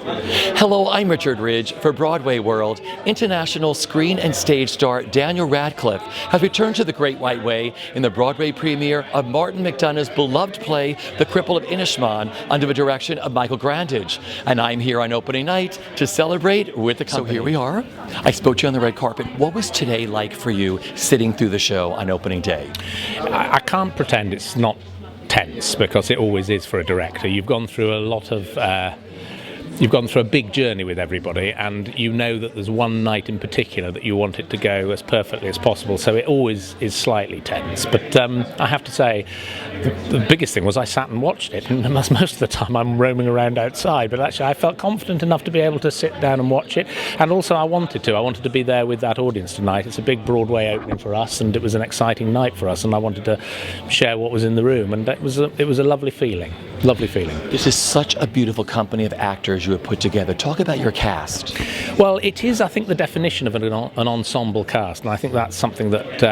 Hello, I'm Richard Ridge for Broadway World. International screen and stage star Daniel Radcliffe has returned to the Great White Way in the Broadway premiere of Martin McDonagh's beloved play, The Cripple of Inishmaahan, under the direction of Michael Grandage. And I'm here on opening night to celebrate with the company. So here we are. I spoke to you on the red carpet. What was today like for you sitting through the show on opening day? I can't pretend it's not tense, because it always is for a director. You've gone through a lot of you've gone through a big journey with everybody, and you know that there's one night in particular that you want it to go as perfectly as possible, so it always is slightly tense. But I have to say, the biggest thing was I sat and watched it, and most of the time I'm roaming around outside, but actually I felt confident enough to be able to sit down and watch it, and also I wanted to be there with that audience tonight. It's a big Broadway opening for us, and it was an exciting night for us, and I wanted to share what was in the room, and it was a lovely feeling. Lovely feeling. This is such a beautiful company of actors you have put together. Talk about your cast. Well, it is, I think, the definition of an ensemble cast, and I think that's something that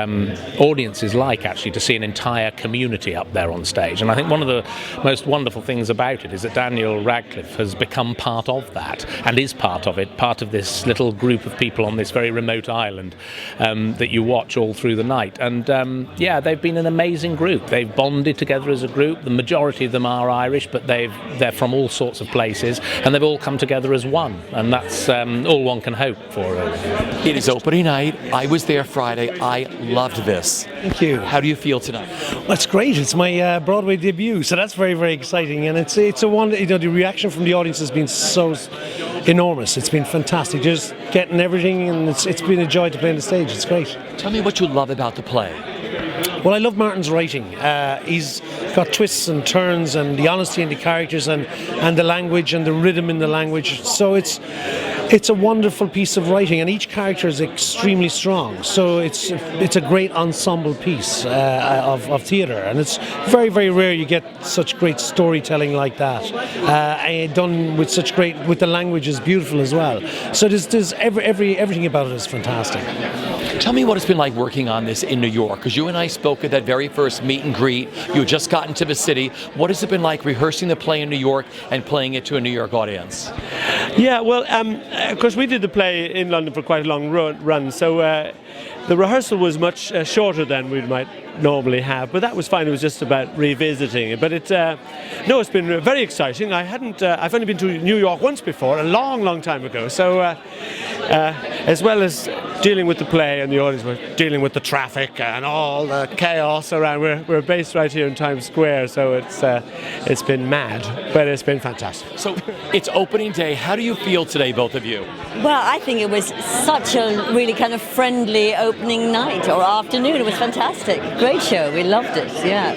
audiences like, actually, to see an entire community up there on stage. And I think one of the most wonderful things about it is that Daniel Radcliffe has become part of that, and is part of it, part of this little group of people on this very remote island that you watch all through the night. And yeah, they've been an amazing group. They've bonded together as a group. The majority of them are Irish, but they're from all sorts of places, and they've all come together as one, and that's all one can hope for. It is opening night. I was there Friday. I loved this. Thank you. How do you feel tonight? Well, it's great. It's my Broadway debut, so that's very, very exciting, and it's a wonder. You know, the reaction from the audience has been so enormous. It's been fantastic. Just getting everything, and it's been a joy to play on the stage. It's great. Tell me what you love about the play. Well, I love Martin's writing. He's got twists and turns, and the honesty in the characters, and the language and the rhythm in the language. So it's a wonderful piece of writing, and each character is extremely strong. So it's a great ensemble piece of theatre, and it's very, very rare you get such great storytelling like that, and done with with the language is beautiful as well. So there's everything about it is fantastic. Tell me what it's been like working on this in New York, because you and I spoke at that very first meet and greet. You had just gotten to the city. What has it been like rehearsing the play in New York and playing it to a New York audience? Yeah, well, of course we did the play in London for quite a long run, so the rehearsal was much shorter than we might normally have, but that was fine. It was just about revisiting it. But it's been very exciting. I've only been to New York once before, a long time ago. So as well as dealing with the play and the audience, we're dealing with the traffic and all the chaos around. We're based right here in Times Square, so it's been mad, but it's been fantastic. So it's opening day. How do you feel today, both of you? Well, I think it was such a really kind of friendly opening night or afternoon. It was fantastic. Great show. We loved it. Yeah.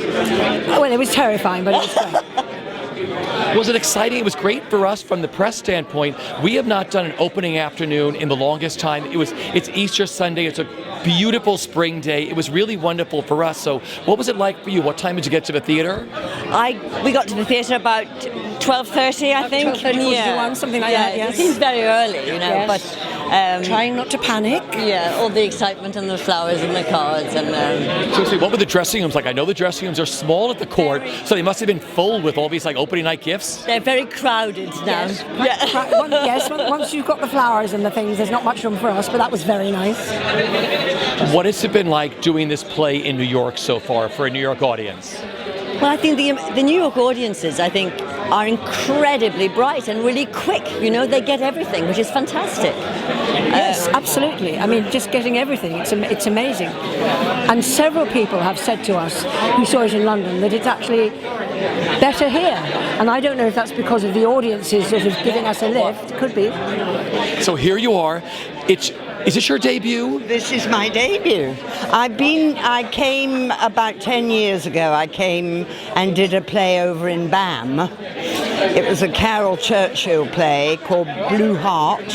Well, it was terrifying, but it was great. Was it exciting? It was great for us from the press standpoint. We have not done an opening afternoon in the longest time. It's Easter Sunday. It's a beautiful spring day. It was really wonderful for us. So what was it like for you? What time did you get to the theatre? We got to the theatre about 12:30, I think. 12:30, something like that. Yes. It seems very early, you know, yes. but trying not to panic. Yeah, all the excitement and the flowers and the cards and. So, what were the dressing rooms like? I know the dressing rooms are small at the Court, so they must have been full with all these like opening night gifts. They're very crowded now. Yes. Yes. Once you've got the flowers and the things, there's not much room for us, but that was very nice. What has it been like doing this play in New York so far for a New York audience? Well, I think the New York audiences, I think, are incredibly bright and really quick. You know, they get everything, which is fantastic. Yes, absolutely. I mean, just getting everything, it's amazing. And several people have said to us, who saw it in London, that it's actually better here. And I don't know if that's because of the audiences sort of giving us a lift. Could be. So here you are. Is this your debut? This is my debut. I came about 10 years ago. I came and did a play over in BAM. It was a Carol Churchill play called Blue Heart,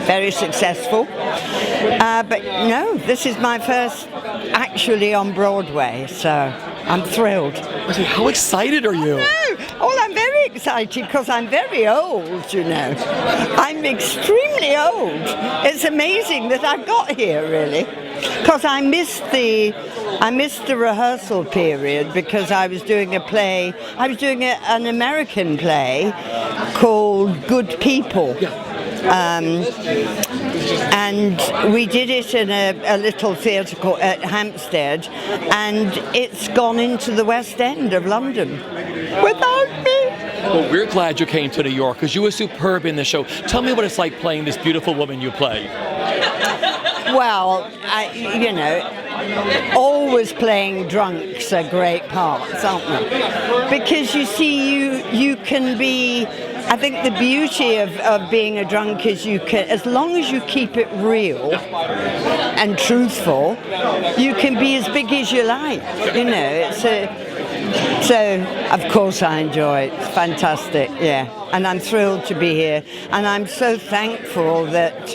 very successful. But no, this is my first actually on Broadway, so I'm thrilled. How excited are you? Oh, I'm very excited because I'm very old, you know. I'm extremely old. It's amazing that I got here, really, because I missed the I missed the rehearsal period because I was doing a play. I was doing an American play called Good People. And we did it in a little theatre at Hampstead, and it's gone into the West End of London without me. Well, we're glad you came to New York because you were superb in the show. Tell me what it's like playing this beautiful woman you play. Well, always playing drunks are great parts, aren't they? Because you see, you can be. I think the beauty of being a drunk is you can, as long as you keep it real and truthful, you can be as big as you like. So of course I enjoy it. It's fantastic, yeah. And I'm thrilled to be here. And I'm so thankful that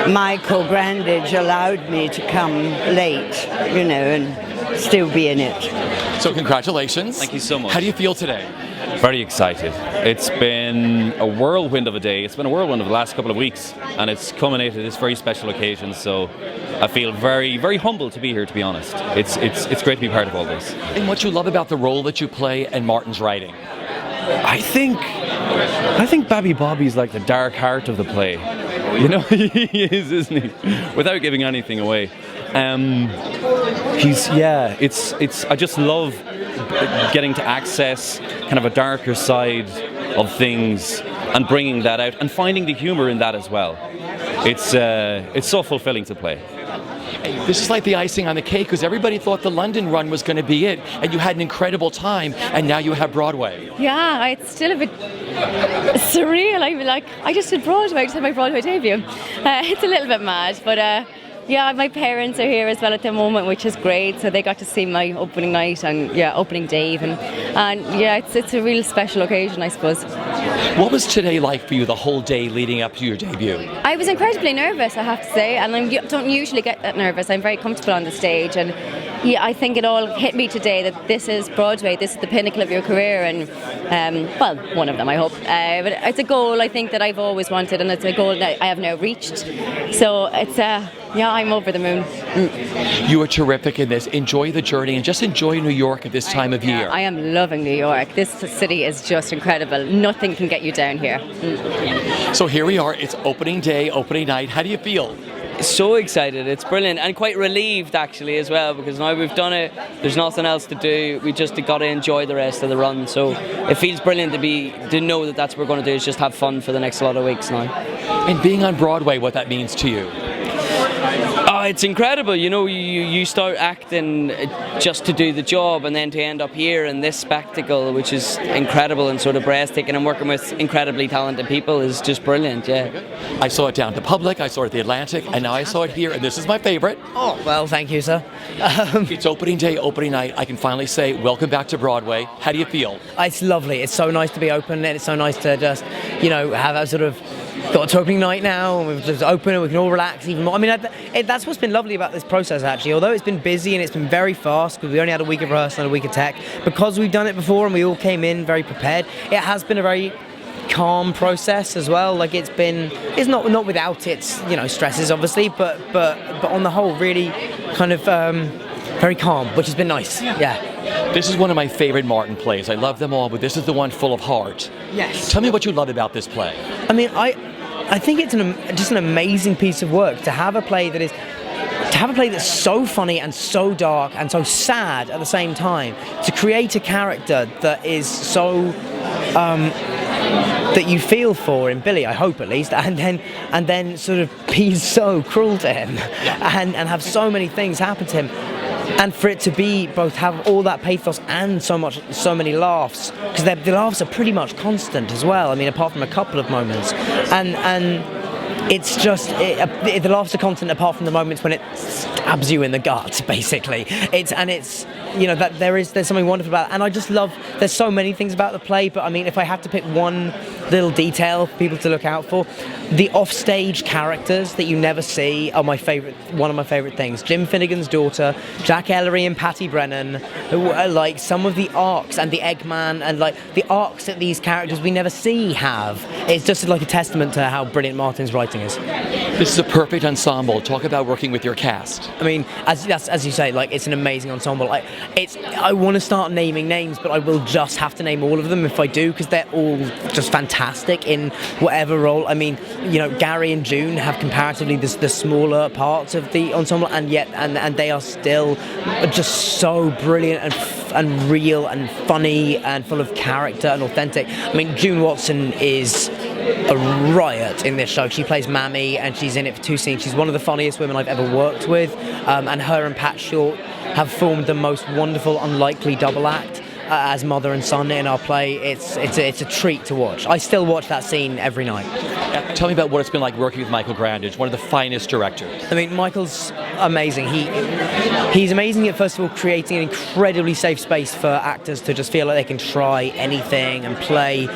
Michael Grandage allowed me to come late, and still be in it. So congratulations. Thank you so much. How do you feel today? Very excited. It's been a whirlwind of a day. It's been a whirlwind of the last couple of weeks, and it's culminated this very special occasion. So I feel very, very humbled to be here, to be honest. It's great to be part of all this. And what you love about the role that you play and Martin's writing? I think Babby Bobby's like the dark heart of the play. He is, isn't he? Without giving anything away. I just love getting to access kind of a darker side of things and bringing that out and finding the humor in that as well. It's so fulfilling to play. This is like the icing on the cake because everybody thought the London run was going to be it, and you had an incredible time, and now you have Broadway. Yeah, it's still a bit surreal. I just did Broadway, I just had my Broadway debut. It's a little bit mad, but yeah, my parents are here as well at the moment, which is great. So they got to see my opening night and opening day even. And yeah, it's a real special occasion, I suppose. What was today like for you, the whole day leading up to your debut? I was incredibly nervous, I have to say, and I don't usually get that nervous. I'm very comfortable on the stage, and yeah, I think it all hit me today that this is Broadway, this is the pinnacle of your career, and well, one of them, I hope. But it's a goal I think that I've always wanted, and it's a goal that I have now reached. So it's I'm over the moon. You were terrific in this. Enjoy the journey and just enjoy New York at this time of year. I am loving New York. This city is just incredible. Nothing can get you down here. So here we are. It's opening day, opening night. How do you feel? So excited, it's brilliant, and quite relieved actually as well, because now we've done it, there's nothing else to do, we just got to enjoy the rest of the run. So it feels brilliant to know that that's what we're going to do, is just have fun for the next lot of weeks now. And being on Broadway, what that means to you? Oh, it's incredible, you start acting just to do the job, and then to end up here in this spectacle, which is incredible and sort of breathtaking, and working with incredibly talented people is just brilliant, yeah. I saw it down at the Public, I saw it at the Atlantic, and now I saw it here, and this is my favorite. Oh, well, thank you, sir. It's opening day, opening night. I can finally say, welcome back to Broadway. How do you feel? It's lovely. It's so nice to be open, and it's so nice to just, have a sort of got to opening night now, and we've just open and we can all relax even more. I mean, that's what's been lovely about this process, actually. Although it's been busy and it's been very fast, because we only had a week of rehearsal and a week of tech, because we've done it before and we all came in very prepared, it has been a very calm process as well. Like it's not without its stresses obviously, but on the whole really kind of very calm, which has been nice. Yeah. This is one of my favorite Martin plays. I love them all, but this is the one full of heart. Yes. Tell me what you love about this play. I mean, I think it's just an amazing piece of work to have a play that's so funny and so dark and so sad at the same time, to create a character that is so that you feel for in Billy, I hope at least, and then sort of be so cruel to him and have so many things happen to him. And for it to be both have all that pathos and so many laughs, because the laughs are pretty much constant as well. I mean, apart from a couple of moments, and it's just the laughs are constant apart from the moments when it stabs you in the gut, basically. That there's something wonderful about it. And I just love. There's so many things about the play, but I mean, if I had to pick one little detail for people to look out for, the offstage characters that you never see are one of my favourite things. Jim Finnegan's daughter, Jack Ellery and Patty Brennan, who are like some of the arcs, and the Eggman, and like the arcs that these characters we never see have. It's just like a testament to how brilliant Martin's writing is. This is a perfect ensemble. Talk about working with your cast. I mean, as you say, like, it's an amazing ensemble. I want to start naming names, but I will just have to name all of them if I do, because they're all just fantastic in whatever role. I mean, you know, Gary and June have comparatively the smaller parts of the ensemble, and yet and they are still just so brilliant and real and funny and full of character and authentic. I mean, June Watson is a riot in this show. She plays Mammy, and she's in it for 2 scenes. She's one of the funniest women I've ever worked with, and her and Pat Short have formed the most wonderful, unlikely double act as mother and son in our play. It's a treat to watch. I still watch that scene every night. Tell me about what it's been like working with Michael Grandage, one of the finest directors. I mean, Michael's amazing. He's amazing at, first of all, creating an incredibly safe space for actors to just feel like they can try anything and play.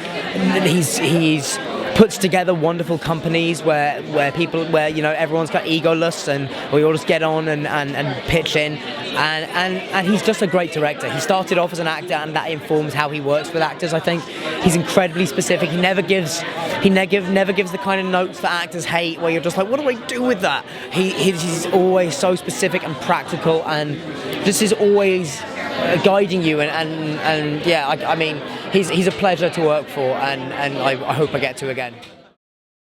He's puts together wonderful companies where you know, everyone's got egoless and we all just get on and pitch in, and he's just a great director. He started off as an actor, and that informs how he works with actors. I think he's incredibly specific. He never gives the kind of notes that actors hate, where you're just like, what do I do with that? He's always so specific and practical, and just is always guiding you, and yeah, I mean, he's a pleasure to work for, and I hope I get to again.